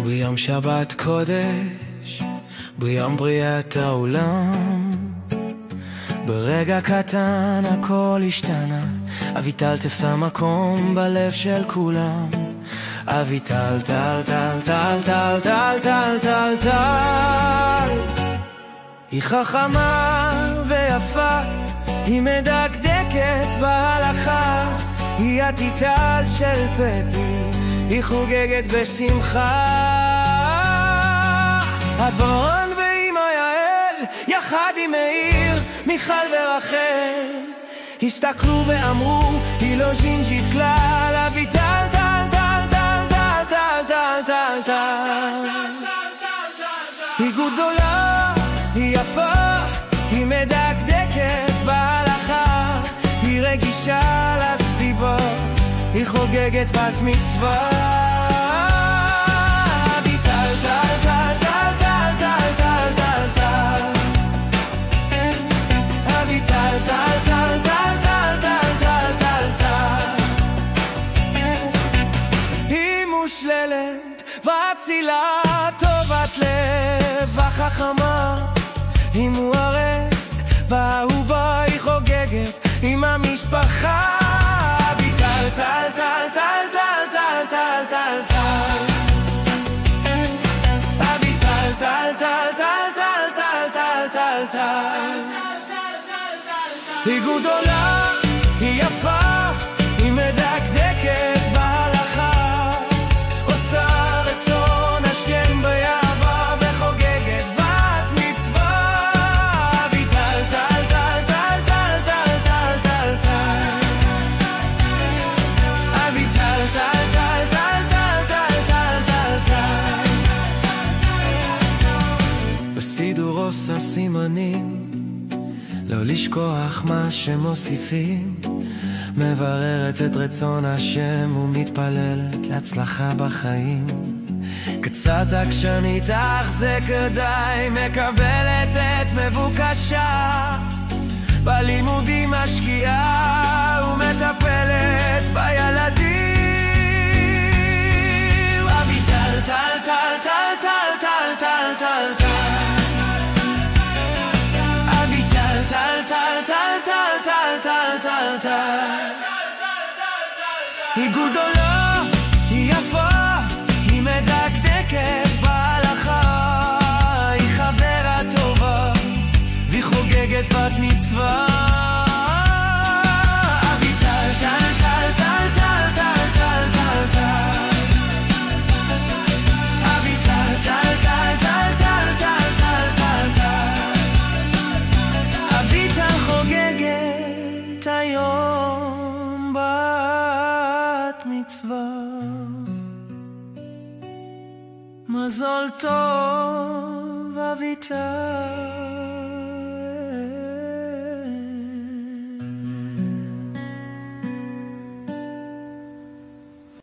ביום שבת קודש, ביום בריאת העולם, ברגע קטן הכל השתנה. אביטל תפסה מקום בלב של כולם. אביטל טל טל טל טל טל טל טל טל, היא חכמה ויפה, היא מדקדקת בהלכה, היא הטיטל של פפי, היא חוגגת בשמחה. הדברון ואמא יעל יחד עם מאיר, מיכל ורחל, הסתכלו ואמרו היא לא ז'ינג'ית כלל. אביטל טל טל טל טל טל טל טל טל, היא גדולה, היא יפה, היא מדקדקת בהלכה, היא רגישה לסביבה, היא חוגגת בת מצווה. אביטל טל טל טל טל טל טל טל טל, אביטל טל טל טל טל טל טל טל טל, היא מושללת ואצילה, טובת לב החכמה, היא מוארת והאהובה, היא חוגגת עם המשפחה. אביטל טל טל טל טל טל טל טל טל, אביטל טל טל טל טל טל טל טל טל, היא גדולה, היא יפה, היא מדקדקת בהלכה, עושה רצון השם באהבה וחוגגת בת מצווה. אביטל טל טל טל טל טל טל טל טל, אביטל טל טל טל טל טל טל טל טל, בסידור עושה סימנים לא לשכוח מה שמוסיפים, מבררת את רצון השם ומתפללת להצלחה בחיים. קצת עקשנית אך זה כדאי, מקבלת את מבוקשה, בלימודים משקיעה ומטפלת בילדים. אביטל טל טל טל טל טל טל טל טל, טל טל טל טל טל טל טל טל, היא גדולה, היא יפה, היא מדקדקת בהלכה, היא חברה טובה והיא חוגגת בת מצווה. אביטל טל טל טל טל טל טל טל טל, אביטל טל טל טל טל טל טל טל טל, אביטל חוגגת היום בת מצווה. מזל טוב אביטל.